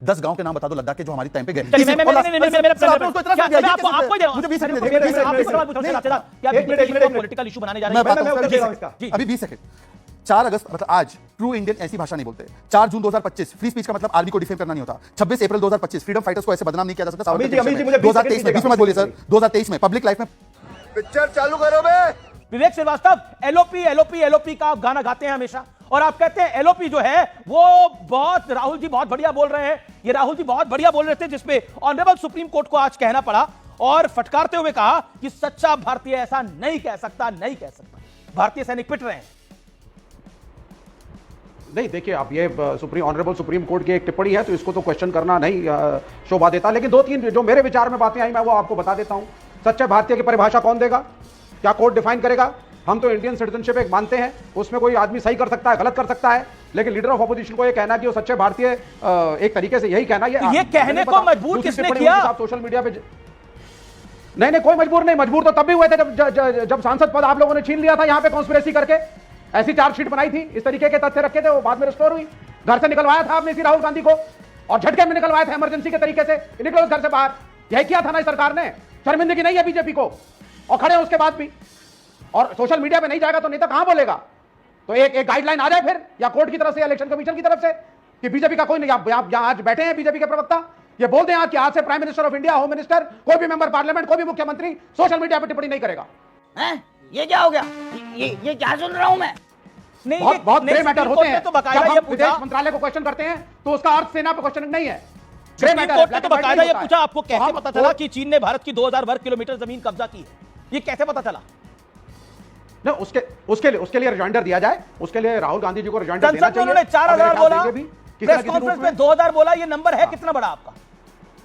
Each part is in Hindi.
10 गांव के नाम बता दो लद्दाख के जो हमारी टाइम पे गए। मुझे 20 सेकंड पॉलिटिकल इशू बनाने जा रहे हैं। अभी 20 सेकंड। 4 अगस्त मतलब आज ट्रू इंडियन ऐसी भाषा नहीं बोलते। 4 जून 2025 फ्री स्पीच का मतलब आर्मी को डिफेम करना नहीं होता। 26 अप्रैल 2025 फ्रीडम फाइटर्स को ऐसे बदनाम नहीं किया जा सकता। 2023 में, बीच में मत बोलिए सर, 2023 में पब्लिक लाइफ में पिक्चर चालू करो बे। विवेक श्रीवास्तव एलओपी एलओपी एलओपी का आप गाना गाते हैं हमेशा, और आप कहते हैं एलओपी जो है वो बहुत, राहुल जी बहुत बढ़िया बोल रहे हैं, ये राहुल जी बहुत बढ़िया बोल रहे थे, जिसपे ऑनरेबल सुप्रीम कोर्ट को आज कहना पड़ा और फटकारते हुए कहा कि सच्चा भारतीय ऐसा नहीं कह सकता, नहीं कह सकता। भारतीय सैनिक पिट रहे हैं। नहीं देखिए, अब ये ऑनरेबल सुप्रीम कोर्ट की एक टिप्पणी है तो इसको तो क्वेश्चन करना नहीं शोभा देता, लेकिन 2-3 जो मेरे विचार में बातें आई मैं वो आपको बता देता हूं। सच्चे भारतीय की परिभाषा कौन देगा? क्या कोर्ट डिफाइन करेगा? हम तो इंडियन सिटीजनशिप एक मानते हैं, उसमें कोई आदमी सही कर सकता है, गलत कर सकता है, लेकिन लीडर ऑफ अपोजिशन को ये कहना कि वो सच्चे भारतीय, एक तरीके से यही कहना, ये कहने को मजबूर किसने किया? सोशल मीडिया पे नहीं, कोई मजबूर नहीं। मजबूर तो तब भी हुए थे जब सांसद पद आप लोगों ने छीन लिया था यहाँ पे कॉन्स्पिरेसी करके। ऐसी चार्जशीट बनाई थी, इस तरीके के तथ्य रखे थे, वो बाद में रिस्टोर हुई। घर से निकलवाया था आपने इसी राहुल गांधी को, और झटके में निकलवाया था इमरजेंसी के तरीके से, निकलो उस घर से बाहर। यही किया था ना सरकार ने। शर्मिंदगी नहीं है बीजेपी को, और खड़े हैं उसके बाद भी। और सोशल मीडिया पे नहीं जाएगा तो नेता कहां बोलेगा? तो एक गाइडलाइन आ जाए फिर, या कोर्ट की तरफ से या इलेक्शन कमीशन की तरफ से, कि बीजेपी का कोई नहीं, यहां आज बैठे हैं बीजेपी के प्रवक्ता, ये बोल दें आज कि आज से prime minister of India, home minister, कोई भी मेंबर पार्लियामेंट, कोई भी मुख्यमंत्री सोशल मीडिया पर टिप्पणी नहीं करेगा। ये क्या हो गया? ये क्या सुन रहा हूं मैं? नहीं, बहुत बड़े मैटर होते हैं। तो बकायदा ये पूछा, विदेश मंत्रालय को क्वेश्चन करते हैं तो उसका अर्थ सेना पे क्वेश्चन नहीं है। कोर्ट ने तो बकायदा ये पूछा आपको कैसे पता चला कि चीन ने भारत की 2000 वर्ग किलोमीटर जमीन कब्जा की है? ये कैसे पता चला? नहीं, उसके लिए रिमाइंडर दिया जाए, उसके लिए राहुल गांधी जी को रिमाइंडर देना चाहिए। उन्होंने 4000 बोला, प्रेस कॉन्फ्रेंस में 2000 बोला, ये नंबर है कितना बड़ा आपका?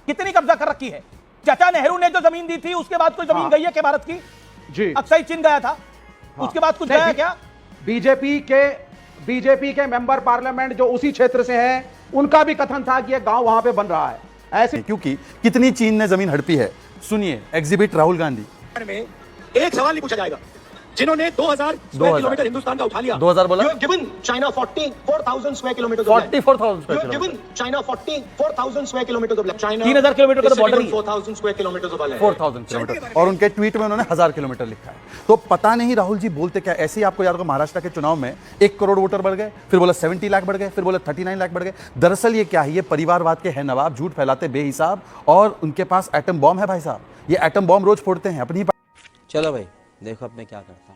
कितनी कब्जा कर रखी है? चाचा नेहरू ने जो जमीन दी थी उसके बाद कोई जमीन गई है क्या भारत की? जी, अक्सर चीन गया था, उसके बाद कुछ गया क्या? बीजेपी के मेंबर पार्लियामेंट जो उसी क्षेत्र से हैं, उनका भी कथन था कि ये गांव वहां पे बन रहा है ऐसे। क्योंकि कितनी चीन ने जमीन हड़पी है, सुनिए एग्जिबिट राहुल गांधी में एक सवाल नहीं पूछा जाएगा। जिन्होंने 2000 स्क्वायर किलोमीटर हिंदुस्तान का उठा लिया, 2000 बोला, given China 44,000 square kilometre, 44,000 square given China 44,000 square kilometre of land, China 3000 kilometre का बॉर्डर है, 4,000 square kilometre of land, 4,000 kilometre, और उनके ट्वीट में उन्होंने 1000 किलोमीटर लिखा है। तो पता नहीं राहुल जी बोलते क्या। ऐसे ही आपको याद होगा महाराष्ट्र के चुनाव में 1 करोड़ वोटर बढ़ गए, फिर बोला 70 लाख बढ़ गए, फिर बोला 39 लाख बढ़ गए। दरअसल ये क्या है? ये परिवारवाद के हैं नवाब, झूठ फैलाते बेहिसाब, और उनके पास एटम बॉम्ब है भाई साहब। ये एटम बॉम्ब रोज फोड़ते हैं अपनी चलो भाई देखो अब मैं क्या करता हूं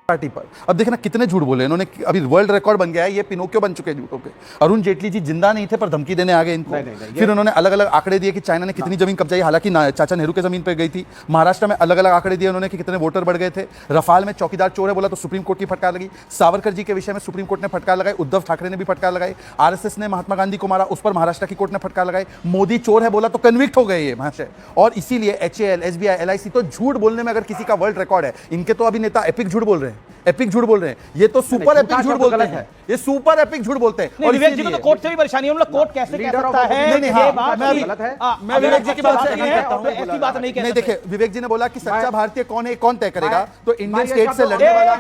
पार्टी पर। अब देखना कितने झूठ बोले इन्होंने। अभी वर्ल्ड रिकॉर्ड बन गया है, ये पिनोकियो बन चुके हैं झूठों के। अरुण जेटली जी जिंदा नहीं थे पर धमकी देने आ गए इनको। फिर उन्होंने अलग अलग आंकड़े दिए कि चाइना ने कितनी जमीन कब्जाई, हालांकि चाचा नेहरू के जमीन पर गई थी। महाराष्ट्र में अलग अलग आंकड़े दिए उन्होंने कि कितने वोटर बढ़ गए थे। रफाल में चौकीदार चोर है बोला तो सुप्रीम कोर्ट की फटकार लगी। सावरकर जी के विषय में सुप्रीम कोर्ट ने फटकार लगाई, उद्धव ठाकरे ने भी फटकार लगाई। आरएसएस ने महात्मा गांधी को मारा, उस पर महाराष्ट्र की कोर्ट ने फटकार लगाई। मोदी चोर है बोला तो कन्विक्ट हो गए ये महाशय। और इसीलिए HAL, SBI, LIC तो झूठ बोलने में अगर किसी का वर्ल्ड रिकॉर्ड है, इनके तो अभी नेता एपिक झूठ बोल रहे हैं, एपिक झूठ बोल रहे हैं। ये तो सुपर एपिक झूठ बोलते हैं, ये सुपर एपिक झूठ बोलते हैं। और विवेक जी को तो कोर्ट से भी परेशानी है, हम लोग कोर्ट कैसे कह सकता है? नहीं, ये बात गलत है। मैं विवेक जी की बात से नहीं कहता हूं, ऐसी बात नहीं कहता। देखिए विवेक जी ने बोला कि सच्चा भारतीय कौन है, कौन तय करेगा? तो इंडियन स्टेट से लड़ने वाला।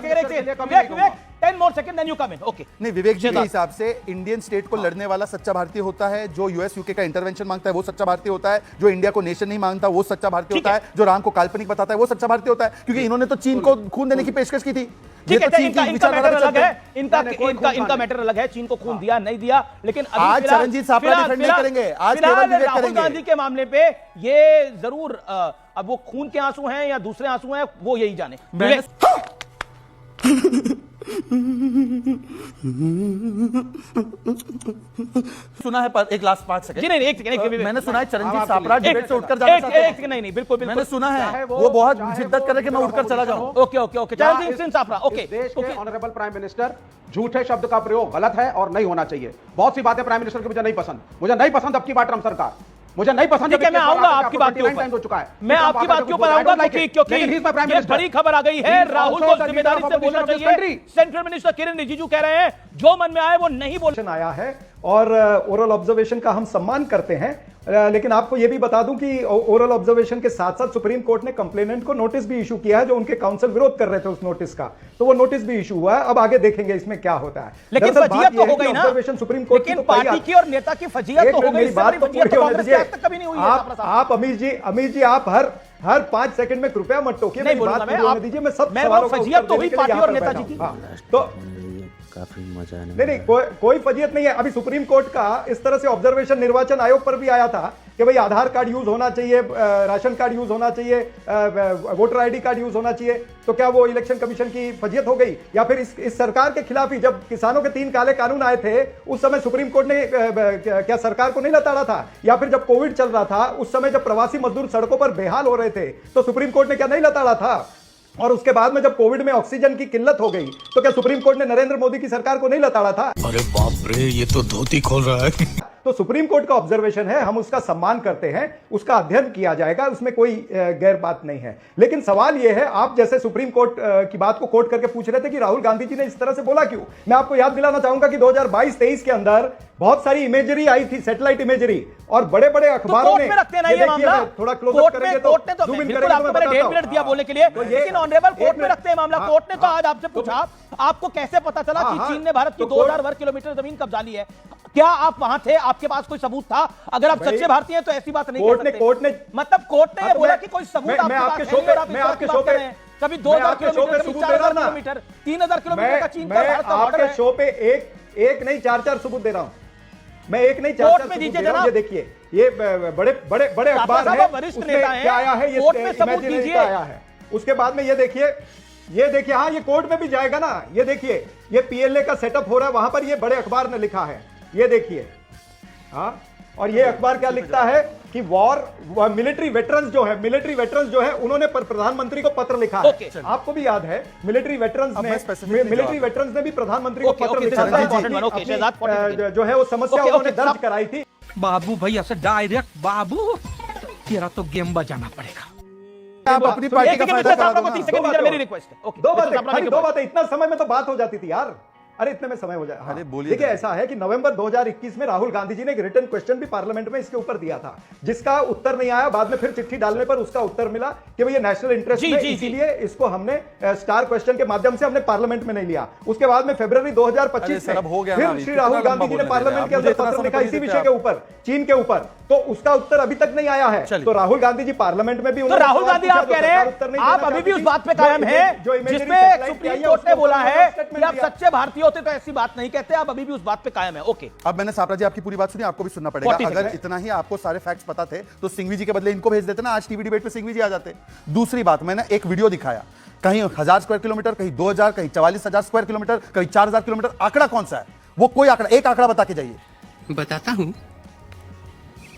10 more seconds then you come in. Okay. नहीं, विवेक जी के हिसाब से इंडियन स्टेट को लड़ने वाला सच्चा भारतीय होता है। जो US UK का इंटरवेंशन मांगता है वो सच्चा भारतीय होता है। जो इंडिया को नेशन नहीं मांगता वो सच्चा भारतीय होता है। जो राम को काल्पनिक बताता है वो सच्चा भारतीय होता है, क्योंकि इन्होंने तो चीन को खून देने की पेशकश की थी। ठीक है, इनका मैटर अलग है, इनका मैटर अलग है, चीन को खून दिया नहीं दिया, लेकिन आज चरणजीत सापड़ा डिफेंड नहीं करेंगे, आज केवल विवेक राहुल करेंगे। गांधी के मामले पे ये जरूर, अब वो खून के आंसू हैं या दूसरे आंसू हैं वो यही जाने। सुना है पर एक लास्ट 5 सेकंड। जी नहीं, एक सेकंड, मैंने सुना है चरणजीत सापड़ा डिबेट से उठकर जाना चाहते हैं। नहीं बिल्कुल, मैंने सुना है वो बहुत जिद्दत कर रहे कि मैं उठकर चला जाऊं। ओके चरणजीत सिंह सापड़ा। ओके, देश के ऑनरेबल प्राइम मिनिस्टर, झूठे शब्द का प्रयोग गलत है और नहीं होना चाहिए। बहुत सी बातें प्राइम मिनिस्टर की मुझे नहीं पसंद। मुझे नहीं पसंद अब की बार ट्रम्प सरकार, मुझे नहीं पसंद। ठीक है, मैं आऊंगा आपकी बात के ऊपर, मैं आपकी बात के ऊपर आऊंगा, क्योंकि ये बड़ी खबर आ गई है। राहुल को जिम्मेदारी से बोलना चाहिए। सेंट्रल मिनिस्टर किरण रिजिजू कह रहे हैं जो मन में आए वो नहीं बोलना आया है और ओरल ऑब्जर्वेशन का हम सम्मान करते हैं। लेकिन आपको यह भी बता दूं कि ओरल ऑब्जर्वेशन के साथ साथ सुप्रीम कोर्ट ने कंप्लेनेंट को नोटिस भी इशू किया है, जो उनके काउंसिल विरोध कर रहे थे उस नोटिस का, तो वो नोटिस भी इशू हुआ है। अब आगे देखेंगे इसमें क्या होता है। लेकिन दरअसल फजीयत बात तो यह है हो कि गई ना, ऑब्जर्वेशन सुप्रीम कोर्ट की लेकिन तो कई पार्टी की और नेता की फजीयत तो हो गई, मेरी बात तो फजीयत पूरी तो होने कांग्रेस दीजिए। की आज तक कभी नहीं हुई है। आप अमीर जी आप हर 5 सेकंड में कृपया मत टोकिए, नहीं मेरी बोलूंगा बात मैं, पूरी होने आप- दीजिए। मैं सब मैं सवालों वो का फजीयत उत्तर तो हुई देने के लिए पार्टी यहाँ और पर नेताजी बैठा की। हूं। हाँ, तो काफी मजा आने नहीं कोई फजीयत नहीं है। अभी सुप्रीम कोर्ट का इस तरह से ऑब्जर्वेशन निर्वाचन आयोग पर भी आया था कि भाई आधार कार्ड यूज होना चाहिए, राशन कार्ड यूज होना चाहिए, वोटर आईडी कार्ड यूज होना चाहिए। तो क्या वो इलेक्शन कमीशन की फजीयत हो गई? या फिर इस सरकार के खिलाफ ही जब किसानों के 3 काले कानून आए थे उस समय सुप्रीम कोर्ट ने क्या सरकार को नहीं लताड़ा था? या फिर जब कोविड चल रहा था उस समय जब प्रवासी मजदूर सड़कों पर बेहाल हो रहे थे तो सुप्रीम कोर्ट ने क्या नहीं लताड़ा था? और उसके बाद में जब कोविड में ऑक्सीजन की किल्लत हो गई तो क्या सुप्रीम कोर्ट ने नरेंद्र मोदी की सरकार को नहीं लताड़ा था? अरे बाप रे, ये तो धोती खोल रहा है। तो सुप्रीम कोर्ट का ऑब्जर्वेशन है, हम उसका सम्मान करते हैं, उसका अध्ययन किया जाएगा, उसमें कोई गैर बात नहीं है। लेकिन सवाल यह है, आप जैसे सुप्रीम कोर्ट की बात को कोट करके पूछ रहे थे कि राहुल गांधी जी ने इस तरह से बोला क्यों। मैं आपको याद दिलाना चाहूंगा कि 2022-23 के अंदर बहुत सारी इमेजरी आई थी, सैटेलाइट इमेजरी, और बड़े बड़े अखबारों कोर्ट ने में रखते ना ये मामला, थोड़ा कोर्ट क्लोज में करेंगे कोर्ट ने तो zoom in बिल्कुल करेंगे आपको मैं मैंने बताता 1.5 मिनट हूं। दिया बोलने के लिए, तो ये लेकिन ऑनरेबल एक कोर्ट में मिनट। रखते हैं मामला। हाँ, कोर्ट ने तो हाँ, आज आपसे तो पूछा आपको कैसे पता चला हाँ, कि हाँ, चीन ने भारत की तो 2000 वर्ग किलोमीटर जमीन कब्जा ली है? क्या आप वहां थे? आपके पास कोई सबूत था? अगर आप भाई, सच्चे भारतीय हैं तो ऐसी बात नहीं कोर्ट कह ने- सकते। कोर्ट ने- मतलब कोर्ट ने हाँ, ये तो बोला मैं- कि कोई सबूत मैं आपके पास आपके है शो नहीं पे- और आप मैं इस आपके बात शो कर पे- रहे हैं। कभी मैं 2000 आपके शो पे किलोमीटर, कभी सबूत दे रहा 4000 हूं ना। किलोमीटर, 3000 किलोमीटर का चीन का मैं भारत का बॉर्डर आपके है। शो पे एक नहीं 4 सबूत दे रहा हूं। मैं एक नहीं 4 कोर्ट में सबूत दीजिए दे रहा हूं। जनाब। ये देखिए, ये बड़े अखबार साहब, हैं, आप वरिष्ठ उसमें नेता हैं, क्या आया है, ये कोर्ट में सबूत इमेजिनरी दीजिए। का आया है। उसके बाद में ये देखिए, हाँ, ये कोर्ट में भी जाएगा ना। ये देखिए, ये पीएलए का सेटअप हो रहा है, वहां पर ये बड़े अखबार ने लिखा है, ये देखिए। हाँ, और ये अखबार क्या लिखता है कि मिलिट्री वेटरन्स जो है उन्होंने प्रधानमंत्री को पत्र लिखा है। Okay. आपको भी याद है मिलिट्री वेटरन्स अब ने मैं specifically मिलिट्री जवाब- वेटरन्स ने भी प्रधानमंत्री को Okay, पत्र okay, लिखा this is था। very important one. Okay, अपनी, शहजाद 40 seconds. जो है वो समस्या Okay, उन्होंने okay, दर्ज साहब। कराई थी। बाबू भैया से डायरेक्ट बाबू तेरा तो गेम बजाना पड़ेगा। आप अपनी पार्टी एक का सेकंड फायदा मिस्टर करा साहब दो को 30 ना। सेकंड दीजिए, मेरी रिक्वेस्ट है। ओके, दो मिस्टर बातें, साहब, खाली make दो your point. बातें, इतना समय में तो बात हो जाती थी यार। अरे इतने में समय हो जाए। हाँ। अरे बोलिए देखिए, जरा। ऐसा है कि नवंबर 2021 में राहुल गांधी जी ने एक रिटन क्वेश्चन भी पार्लियामेंट में इसके ऊपर दिया था, जिसका उत्तर नहीं आया। बाद में फिर चिट्ठी डालने पर उसका उत्तर मिला कि भाई ये नेशनल इंटरेस्ट जी, में, जी, जी। इसीलिए इसको हमने स्टार क्वेश्चन के माध्यम से हमने पार्लियामेंट में नहीं लिया। उसके बाद में फरवरी अरे 2025 सर, अब हो गया में ना फिर अभी, श्री कितना राहुल लंबा गांधी जी ने बोलने दे रहे पार्लियामेंट हैं के आप? अंदर मुझे इतना पत्र समय लिखा तो इसी नहीं विषय के ऊपर, चीन के ऊपर। तो उसका उत्तर अभी तक नहीं आया है। चलिए। तो राहुल गांधी जी पार्लियामेंट में भी तो उन्होंने राहुल सवाल गांधी पूछा, आप जो कह रहे सरकार उत्तर हैं नहीं आप देना अभी भी चाहती उस थी। बात पे कायम जो है imaginary जिसमें satellite की सुप्रीम आई है, कोर्ट ने उसको बोला उन्होंने है statement कि आप दिया। सच्चे भारतीय होते तो ऐसी बात नहीं कहते। आप अभी भी उस बात पे कायम है। ओके, अब मैंने सापरा जी आपकी पूरी बात सुनी, आपको भी सुनना पड़ेगा। 40 अगर सेकंड। इतना ही आपको सारे फैक्ट्स पता थे तो सिंघवी जी के बदले इनको भेज देते ना, आज टीवी डिबेट पे सिंघवी जी आ जाते। दूसरी बात, मैंने एक वीडियो दिखाया, कहीं 1000 स्क्वायर किलोमीटर, कहीं 2000, कहीं 44,000 स्क्वायर किलोमीटर, कहीं 4000 किलोमीटर। आंकड़ा कौन सा है? वो कोई आंकड़ा, एक आंकड़ा बता के जाइए। बताता हूँ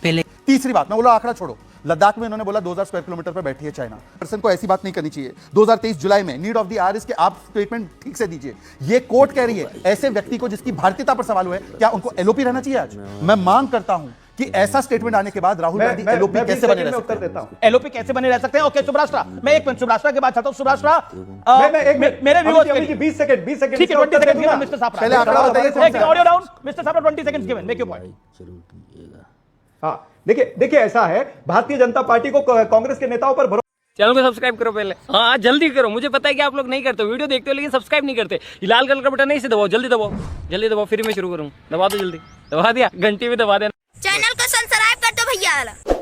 पहले। तीसरी बात, मैं बोला आंकड़ा छोड़ो, लद्दाख में इन्होंने बोला 2000 स्क्वायर किलोमीटर पर बैठी है चाइना। पर्सन को ऐसी बात नहीं करनी चाहिए। 2023 जुलाई में नीड ऑफ द आवर इसके आप स्टेटमेंट ठीक से दीजिए। ये कोर्ट कह रही है ऐसे व्यक्ति को जिसकी भारतीयता पर सवाल हुए, क्या उनको एलओपी रहना चाहिए? आज मैं मांग करता हूं कि ऐसा स्टेटमेंट आने के बाद राहुल गांधी एलओपी कैसे बने रह सकते उत्तर हैं? देता हूं। एलओपी कैसे बने रह सकते हैं? ओके, सुब्राष्ट्रा, मैं एक मिनट सुब्राष्ट्रा के बाद चाहता हूं। सुब्राष्ट्रा, मैं एक मिनट, मेरे व्यूअर्स के अभी जी, लिए 20 सेकंड ठीक है, 20 इसका उत्तर सेकंड दे गिवन दूंगा। मिस्टर सापरा। पहले आंकड़ा बताइए कौन सा है? Audio down mister Sapra, 20 seconds given, make your point. हाँ, देखिए ऐसा है, भारतीय जनता पार्टी को कांग्रेस के नेताओं पर भरोसा चैनल को सब्सक्राइब करो पहले। हाँ, जल्दी करो। मुझे पता है कि आप लोग नहीं करते, वीडियो देखते हो लेकिन सब्सक्राइब नहीं करते। ये लाल कलर का बटन नहीं, इसे दबाओ, जल्दी दबाओ, फिर मैं शुरू करूँ। दबा दो जल्दी, दबा दिया, घंटी भी दबा देना। चैनल को सब्सक्राइब कर दो भैया।